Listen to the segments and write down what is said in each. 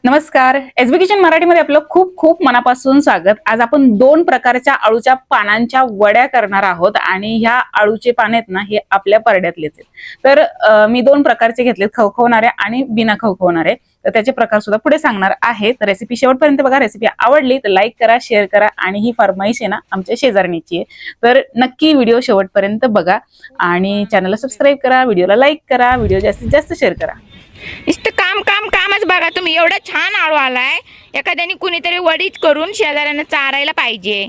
नमस्कार. SB kitchen मराठीमध्ये आपलं खूप खूप मनापासून स्वागत. आज आपण दोन प्रकारच्या आळूच्या पानांच्या वड्या करणार आहोत आणि ह्या आळूचे पान आहेत ना हे आपल्या परड्यातलेच आहेत. तर मी दोन प्रकारचे घेतलेत, खवखवणारे आणि बिना खवखवणारे. तर त्याचे प्रकार सुद्धा पुढे सांगणार आहे. तर रेसिपी शेवटपर्यंत बघा. रेसिपी आवडली तर लाईक करा, शेअर करा आणि ही फरमाईश आहे ना आमच्या शेजारणीची आहे. तर नक्की व्हिडिओ शेवटपर्यंत बघा आणि चॅनलला सबस्क्राईब करा, व्हिडिओला लाईक करा, व्हिडिओ जास्तीत जास्त शेअर करा. नुसतं कामच बघा तुम्ही. एवढा छान आळू आलाय, एखाद्याने कुणीतरी वडीच करून शेजाऱ्यांना चारायला पाहिजे.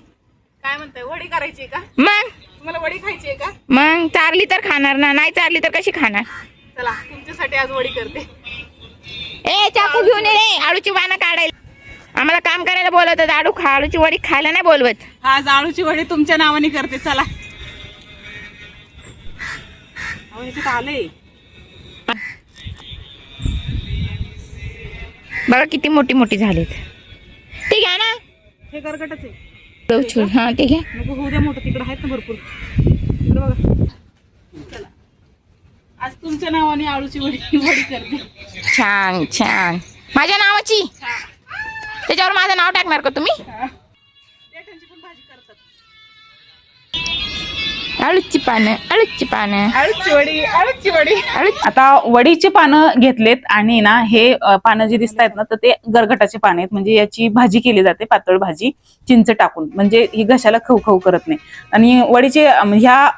काय म्हणताय, वडी करायची का? मग तुम्हाला वडी खायची आहे का? मग चारली तर खाणार ना, नाही चारली तर कशी खाणार? चला तुमच्यासाठी आज वडी करते. ए चाकू घेऊन ये रे, आळूची पानं काढायला. आम्हाला काम करायला बोलवतात, आळूची वडी खायला नाही बोलवत. आज आळूची वडी तुमच्या नावाने करते. चला. अहो ह्याच्यात आलंय. बघा किती मोठी मोठी झालीत. ते घ्या ना, हे गरगटच आहे. हा ते घ्या. नको होऊ द्या, मोठं तिकडं आहेत ना भरपूर. इकडं बघा. चला आज तुमच्या नावाने आळूची वडी करते. छान छान. माझ्या नावाची त्याच्यावर माझं नाव टाकणार का तुम्ही? देठांची पण भाजी करतात. आळूची पानं, आळूची पानं, आळूची वडी. आता वडीचे पानं घेतलेत आणि ना हे पानं जे दिसत आहेत ना तर ते गरगटाचे पानं आहेत. म्हणजे याची भाजी केली जाते, पातळ भाजी चिंच टाकून, म्हणजे ही घशाला खवखव करत नाही. आणि वडीचे ह्या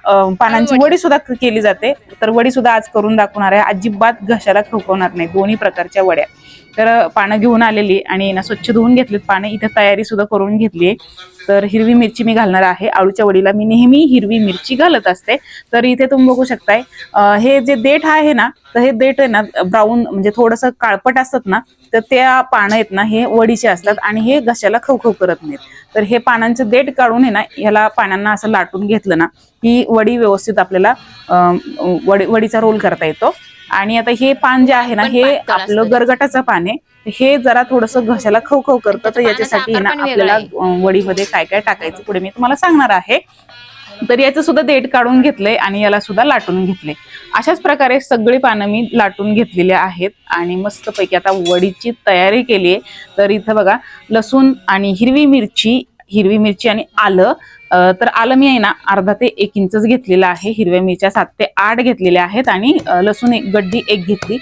पानांची वडी सुद्धा केली जाते. तर वडी सुद्धा आज करून दाखवणार आहे. अजिबात घशाला खवखवणार नाही. दोन्ही प्रकारच्या वड्या. तर पानं घेऊन आलेली आणि ना स्वच्छ धुवून घेतलीत पानं. इथे तयारी सुद्धा करून घेतली आहे. तर हिरवी मिरची मी घालणार आहे. आळूच्या वडीला मी नेहमी हिरवी मिरची घालत असते. तर इथे तुम्ही बघू शकताय हे जे देठ आहे ना, तर हे देठ आहे ना ब्राऊन म्हणजे थोडंसं काळपट असतात ना, तर त्या पानं आहेत ना हे वडीचे असतात आणि हे घशाला खवखव करत नाहीत. तर हे पानांचं देठ काढून आहे ना ह्याला पानांना असं लाटून घेतलं ना ही वडी व्यवस्थित आपल्याला वडीचा रोल करता येतो. आणि आता हे पान जे आहे ना हे आपलं गरगटाचं पान आहे. हे जरा थोडंसं घशाला खवखव करतं. तर याच्यासाठी ना आपल्याला वडीमध्ये काय काय टाकायचं पुढे मी तुम्हाला सांगणार आहे. तर याचं सुद्धा देठ काढून घेतलंय आणि याला सुद्धा लाटून घेतले. अशाच प्रकारे सगळी पानं मी लाटून घेतलेली आहेत आणि मस्तपैकी आता वडीची तयारी केली आहे. तर इथं बघा लसूण आणि हिरवी मिरची आणि आलं. तर आलं मी आहे ना अर्धा ते 1 इंचच घेतलेलं आहे. हिरव्या मिरच्या 7 ते 8 घेतलेल्या आहेत आणि लसूण एक गड्डी एक घेतली.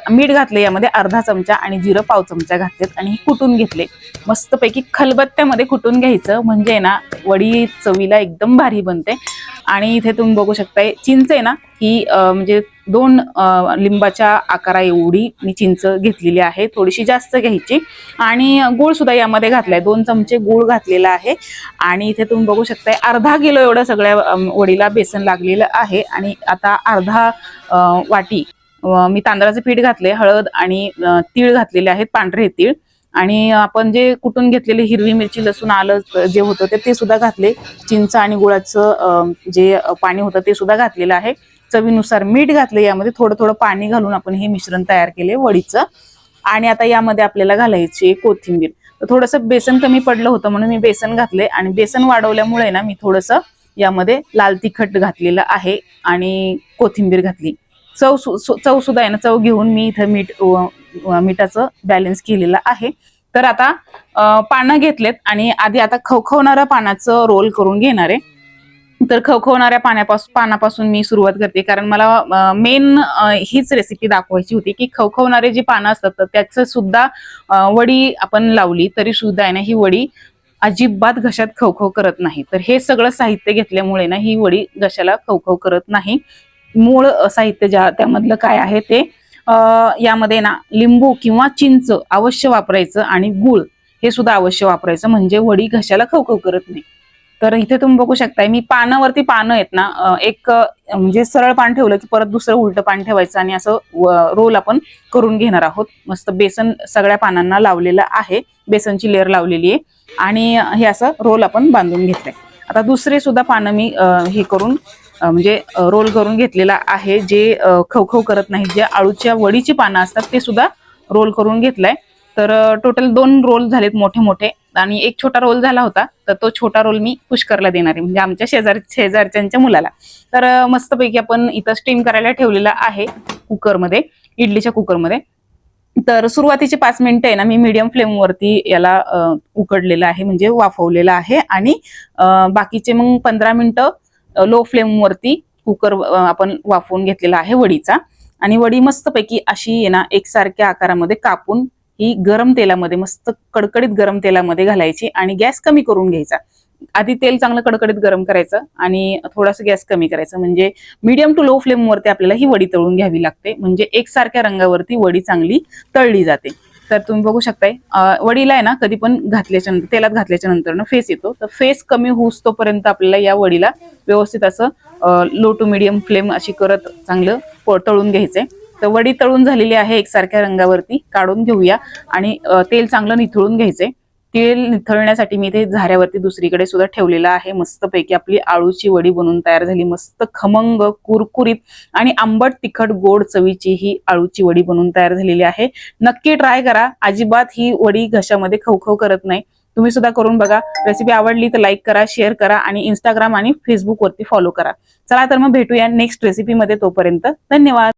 मीठ घातले यामध्ये अर्धा चमचा आणि जिरं पाव चमचा घातलेत आणि कुटून घेतले. मस्तपैकी खलबत्त्यामध्ये कुटून घ्यायचं, म्हणजे ना वडी चवीला एकदम भारी बनते. आणि इथे तुम्ही बघू शकताय चिंच आहे ना ही म्हणजे 2 लिंबाच्या आकारा एवढी मी चिंच घेतलेली आहे. थोडीशी जास्त घ्यायची. आणि गूळ सुद्धा यामध्ये घातलाय. 2 चमचे गूळ घातलेला आहे. आणि इथे तुम्ही बघू शकताय अर्धा किलो एवढं सगळ्या वडीला बेसन लागलेलं आहे. आणि आता अर्धा वाटी मी तांदळाचं पीठ घातले, हळद आणि तीळ घातलेले आहेत, पांढरे तीळ. आणि आपण जे कुटून घेतलेले हिरवी मिरची लसूण आलं जे होतं ते सुद्धा घातले. चिंच आणि गुळाचं जे पाणी होतं ते सुद्धा घातलेलं आहे. चवीनुसार मीठ घातले. यामध्ये थोडं थोडं पाणी घालून आपण हे मिश्रण तयार केले वडीचं. आणि आता यामध्ये आपल्याला घालायची कोथिंबीर. तर थोडंसं बेसन कमी पडलं होतं म्हणून मी बेसन घातले आणि बेसन वाढवल्यामुळे ना मी थोडंसं यामध्ये लाल तिखट घातलेलं आहे आणि कोथिंबीर घातली. चव सुद्धा आहे ना, चव घेऊन मी इथं मिठाचं बॅलन्स केलेलं आहे. तर आता पानं घेतलेत आणि आधी आता खवखवणाऱ्या पानाचं रोल करून घेणार आहे. तर खवखवणाऱ्या पानापासून मी सुरुवात करते, कारण मला मेन हीच रेसिपी दाखवायची होती की खवखवणारे जी पानं असतात तर त्याचं सुद्धा वडी आपण लावली तरी सुद्धा आहे ना ही वडी अजिबात घशात खवखव करत नाही. तर हे सगळं साहित्य घेतल्यामुळे ना ही वडी घशाला खवखव करत नाही. मूळ साहित्य त्यामधलं काय आहे ते यामध्ये ना लिंबू किंवा चिंच अवश्य वापरायचं आणि गूळ हे सुद्धा अवश्य वापरायचं, म्हणजे वडी घशाला खवखव करत नाही. तर इथे तुम्ही बघू शकताय मी पानावरती पानं आहेत ना एक म्हणजे सरळ पान ठेवलं की परत दुसरं उलटं पान ठेवायचं आणि असं रोल आपण करून घेणार आहोत. मस्त बेसन सगळ्या पानांना लावलेलं आहे, बेसनची लेअर लावलेली आहे आणि हे असं रोल आपण बांधून घेतलंय. आता दुसरे सुद्धा पानं मी हे करून म्हणजे रोल करून घेतलेला आहे, जे खवखव करत नाही. जे आळूच्या वडीची पानं असतात ते सुद्धा रोल करून घेतलाय. तर टोटल 2 रोल झालेत मोठे मोठे आणि एक छोटा रोल झाला होता. तर तो छोटा रोल मी पुष्करला देणार आहे, म्हणजे आमच्या शेजारच्या मुलाला. तर मस्तपैकी आपण इथं स्टीम करायला ठेवलेला आहे कुकरमध्ये, इडलीच्या कुकरमध्ये. तर सुरुवातीचे 5 मिनिटं आहे ना मी मीडियम फ्लेमवरती याला उकडलेलं आहे, म्हणजे वाफवलेलं आहे. आणि बाकीचे मग 15 मिनिटं लो फ्लेमवरती कुकर आपण वाफवून घेतलेला आहे वडीचा. आणि वडी मस्तपैकी अशी आहे ना एकसारख्या आकारामध्ये कापून ही गरम तेलामध्ये, मस्त कडकडीत गरम तेलामध्ये घालायची आणि गॅस कमी करून घ्यायचा. आधी तेल चांगलं कडकडीत गरम करायचं आणि थोडासा गॅस कमी करायचा, म्हणजे मीडियम टू लो फ्लेमवरती आपल्याला ही वडी तळून घ्यावी लागते, म्हणजे एकसारख्या रंगावरती वडी चांगली तळली जाते. तर तुम्ही बघू शकताय वडीला आहे ना कधी पण घातल्याच्या नंतर, तेलात घातल्याच्या नंतर ना फेस येतो, तर फेस कमी होऊस तोपर्यंत आपल्याला या वडीला व्यवस्थित असं लो टू मीडियम फ्लेम अशी करत चांगलं तळून घ्यायचंय. तर वडी तळून झालेली आहे एकसारख्या रंगावरती, काढून घेऊया आणि तेल चांगलं निथळून घ्यायचंय. तेल निथळण्यासाठी मी इथे झाऱ्यावरती दुसरीकडे सुद्धा ठेवलेला आहे. मस्तपैकी आपली आळूची वडी बनवून तयार झाली, मस्त खमंग कुरकुरीत आणि आंबट तिखट गोड चवीची ही आळूची वडी बनवून तयार झालेली आहे. नक्की ट्राय करा, अजिबात ही वडी घशामध्ये खवखव करत नाही. तुम्ही सुद्धा करून बघा. रेसिपी आवडली तर लाईक करा, शेअर करा आणि इंस्टाग्राम आणि फेसबुक वरती फॉलो करा. चला तर मग भेटूया नेक्स्ट रेसिपीमध्ये. तोपर्यंत धन्यवाद.